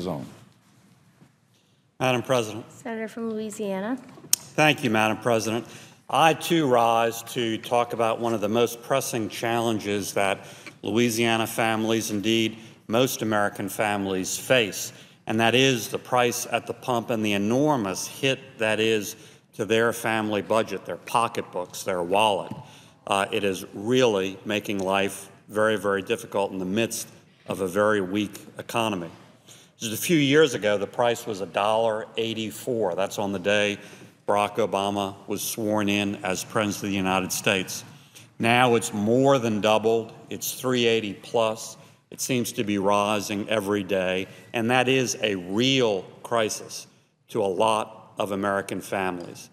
his own. Madam President. Senator from Louisiana. Thank you, Madam President. I, too, rise to talk about one of the most pressing challenges that Louisiana families, indeed most American families, face, and that is the price at the pump and the enormous hit that is to their family budget, their pocketbooks, their wallet. It is really making life very, very difficult in the midst of a very weak economy. Just a few years ago, the price was $1.84. That's on the day Barack Obama was sworn in as President of the United States. Now it's more than doubled. It's $3.80 plus. It seems to be rising every day, and that is a real crisis to a lot of American families.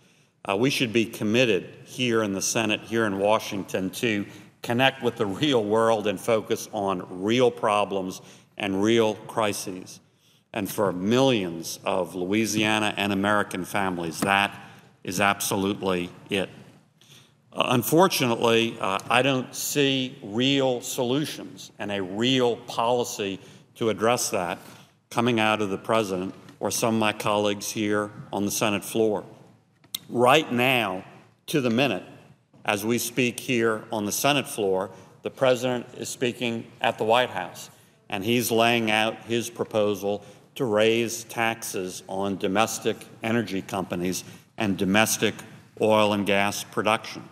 We should be committed here in the Senate, here in Washington, to connect with the real world and focus on real problems and real crises. And for millions of Louisiana and American families, that is absolutely it. Unfortunately, I don't see real solutions and a real policy to address that coming out of the President or some of my colleagues here on the Senate floor. Right now, to the minute, as we speak here on the Senate floor, the President is speaking at the White House, and he's laying out his proposal to raise taxes on domestic energy companies and domestic oil and gas production.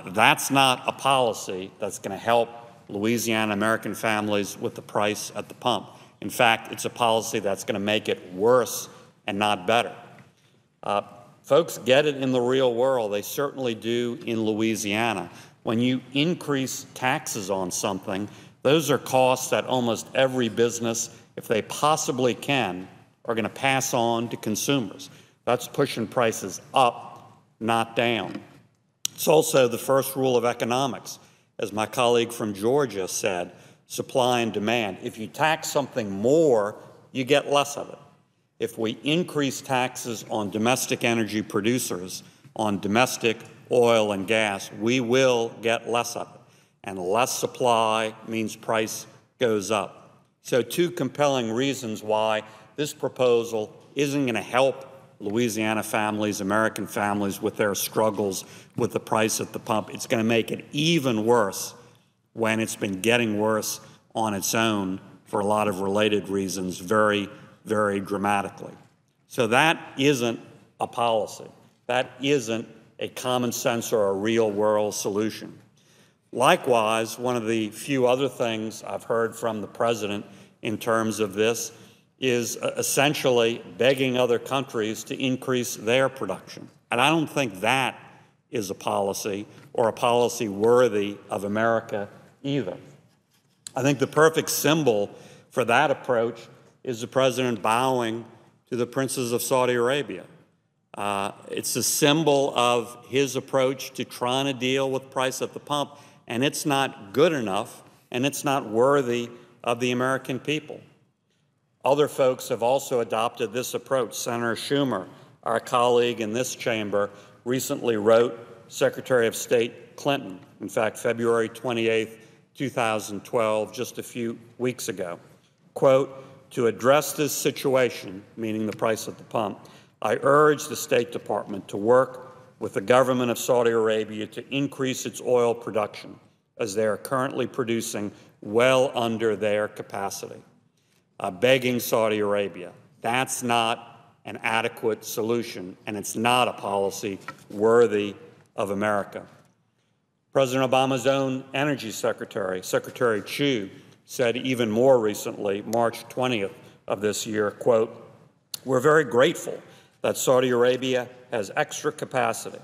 That's not a policy that's going to help Louisiana American families with the price at the pump. In fact, it's a policy that's going to make it worse and not better. Folks get it in the real world. They certainly do in Louisiana. When you increase taxes on something, those are costs that almost every business, if they possibly can, are going to pass on to consumers. That's pushing prices up, not down. It's also the first rule of economics. As my colleague from Georgia said, supply and demand. If you tax something more, you get less of it. If we increase taxes on domestic energy producers, on domestic oil and gas, we will get less of it. And less supply means price goes up. So two compelling reasons why this proposal isn't going to help Louisiana families, American families with their struggles with the price at the pump. It's going to make it even worse when it's been getting worse on its own for a lot of related reasons very, very dramatically. So that isn't a policy. That isn't a common sense or a real world solution. Likewise, one of the few other things I've heard from the President in terms of this is essentially begging other countries to increase their production. And I don't think that is a policy or a policy worthy of America either. I think the perfect symbol for that approach is the President bowing to the princes of Saudi Arabia. It's a symbol of his approach to trying to deal with price at the pump, and it's not good enough, and it's not worthy of the American people. Other folks have also adopted this approach. Senator Schumer, our colleague in this chamber, recently wrote Secretary of State Clinton, in fact, February 28, 2012, just a few weeks ago, quote, "To address this situation," meaning the price at the pump, "I urge the State Department to work with the government of Saudi Arabia to increase its oil production, as they are currently producing well under their capacity." Begging Saudi Arabia. That's not an adequate solution, and it's not a policy worthy of America. President Obama's own Energy Secretary, Secretary Chu, said even more recently, March 20th of this year, quote, "We're very grateful that Saudi Arabia has extra capacity,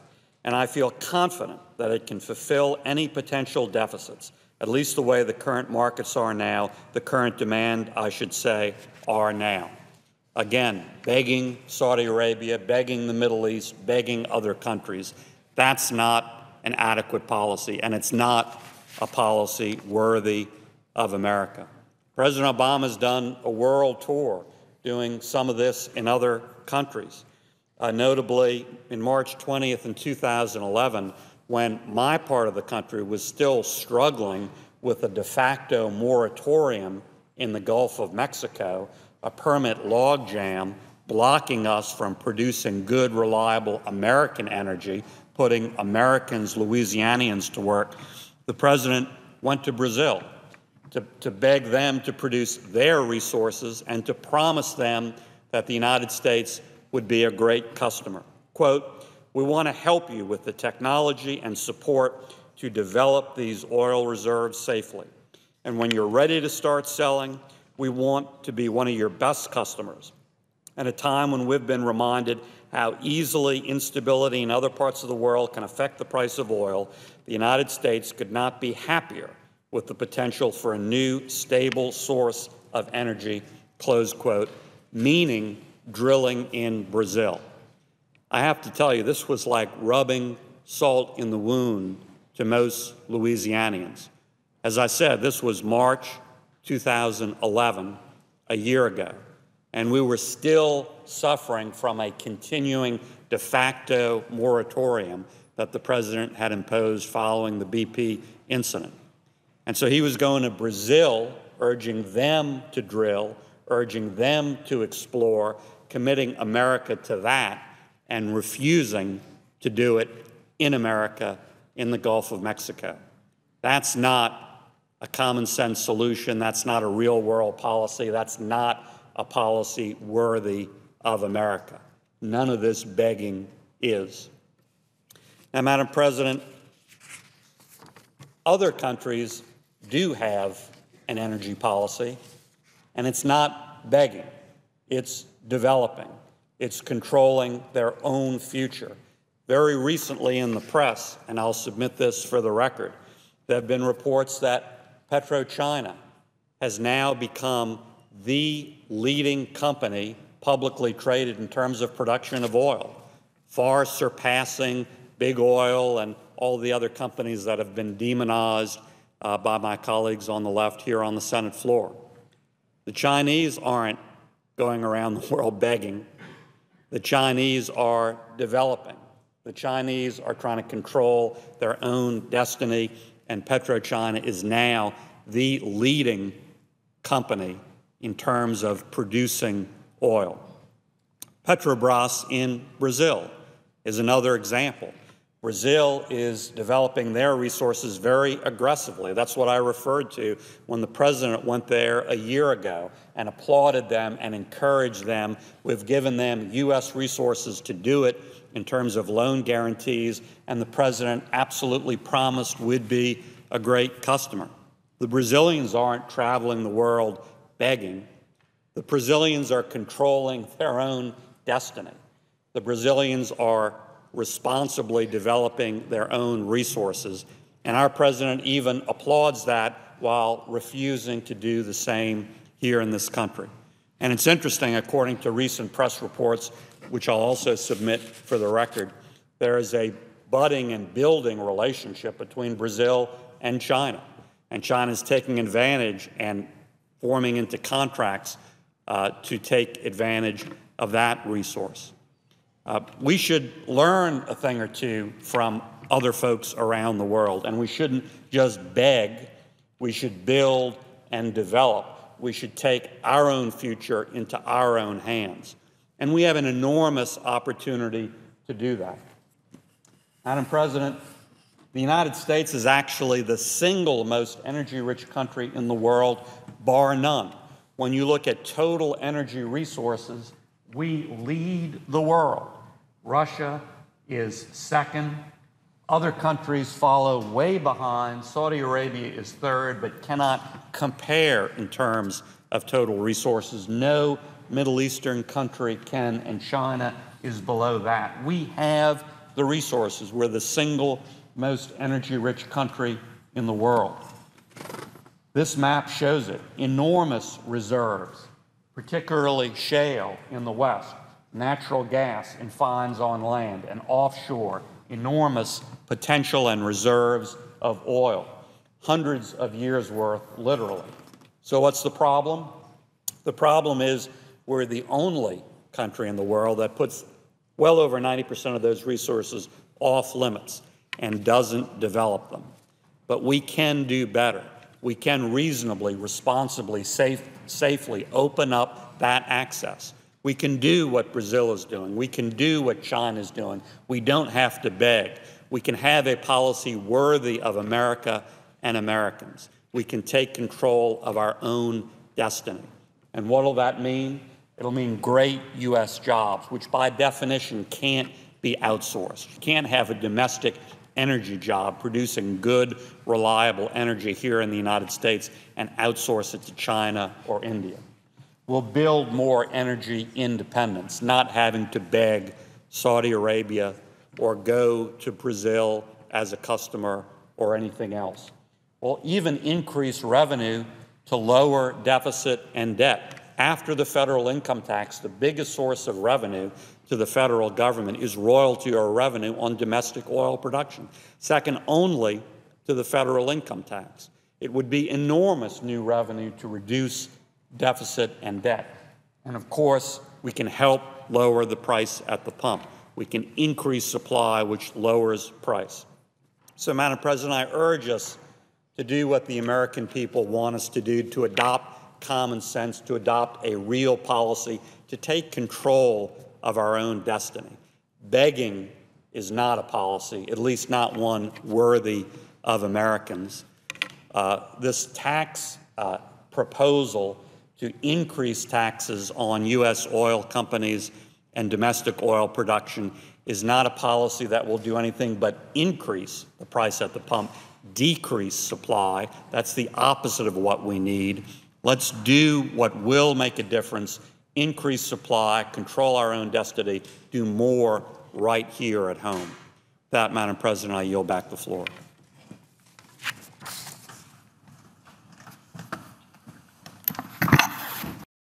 and I feel confident that it can fulfill any potential deficits, at least the way the current markets are now, the current demand, I should say, are now." Again, begging Saudi Arabia, begging the Middle East, begging other countries. That's not an adequate policy, and it's not a policy worthy of America. President Obama's done a world tour doing some of this in other countries. Notably, in March 20th in 2011, when my part of the country was still struggling with a de facto moratorium in the Gulf of Mexico, a permit logjam blocking us from producing good, reliable American energy, putting Americans, Louisianians to work, the president went to Brazil to beg them to produce their resources and to promise them that the United States would be a great customer. Quote, "We want to help you with the technology and support to develop these oil reserves safely. And when you're ready to start selling, we want to be one of your best customers. At a time when we've been reminded how easily instability in other parts of the world can affect the price of oil, the United States could not be happier with the potential for a new, stable source of energy," close quote, meaning drilling in Brazil. I have to tell you, this was like rubbing salt in the wound to most Louisianians. As I said, this was March 2011, a year ago, and we were still suffering from a continuing de facto moratorium that the president had imposed following the BP incident. And so he was going to Brazil, urging them to drill, urging them to explore, committing America to that, and refusing to do it in America in the Gulf of Mexico. That's not a common sense solution. That's not a real world policy. That's not a policy worthy of America. None of this begging is. Now, Madam President, other countries do have an energy policy, and it's not begging. It's developing. It's controlling their own future. Very recently in the press, and I'll submit this for the record, there have been reports that PetroChina has now become the leading company publicly traded in terms of production of oil, far surpassing big oil and all the other companies that have been demonized by my colleagues on the left here on the Senate floor. The Chinese aren't going around the world begging. The Chinese are developing. The Chinese are trying to control their own destiny, and PetroChina is now the leading company in terms of producing oil. Petrobras in Brazil is another example. Brazil is developing their resources very aggressively. That's what I referred to when the president went there a year ago and applauded them and encouraged them. We've given them U.S. resources to do it in terms of loan guarantees, and the president absolutely promised we'd be a great customer. The Brazilians aren't traveling the world begging. The Brazilians are controlling their own destiny. The Brazilians are responsibly developing their own resources, and our president even applauds that while refusing to do the same here in this country. And it's interesting, according to recent press reports, which I'll also submit for the record, there is a budding and building relationship between Brazil and China is taking advantage and forming into contracts to take advantage of that resource. We should learn a thing or two from other folks around the world, and we shouldn't just beg. We should build and develop. We should take our own future into our own hands. And we have an enormous opportunity to do that. Madam President, the United States is actually the single most energy-rich country in the world, bar none. When you look at total energy resources, we lead the world. Russia is second. Other countries follow way behind. Saudi Arabia is third, but cannot compare in terms of total resources. No Middle Eastern country can, and China is below that. We have the resources. We're the single most energy-rich country in the world. This map shows it. Enormous reserves, particularly shale in the West, natural gas in finds on land and offshore, enormous potential and reserves of oil, hundreds of years' worth, literally. So what's the problem? The problem is we're the only country in the world that puts well over 90% of those resources off limits and doesn't develop them. But we can do better. We can reasonably, responsibly, safely open up that access. We can do what Brazil is doing. We can do what China is doing. We don't have to beg. We can have a policy worthy of America and Americans. We can take control of our own destiny. And what will that mean? It'll mean great U.S. jobs, which by definition can't be outsourced. You can't have a domestic energy job producing good, reliable energy here in the United States and outsource it to China or India. We'll build more energy independence, not having to beg Saudi Arabia or go to Brazil as a customer or anything else. We'll even increase revenue to lower deficit and debt. After the federal income tax, the biggest source of revenue to the federal government is royalty or revenue on domestic oil production, second only to the federal income tax. It would be enormous new revenue to reduce deficit and debt. And of course, we can help lower the price at the pump. We can increase supply, which lowers price. So, Madam President, I urge us to do what the American people want us to do, to adopt common sense, to adopt a real policy, to take control of our own destiny. Begging is not a policy, at least not one worthy of Americans. This tax proposal to increase taxes on U.S. oil companies and domestic oil production is not a policy that will do anything but increase the price at the pump, decrease supply. That's the opposite of what we need. Let's do what will make a difference, increase supply, control our own destiny, do more right here at home. With that, Madam President, I yield back the floor.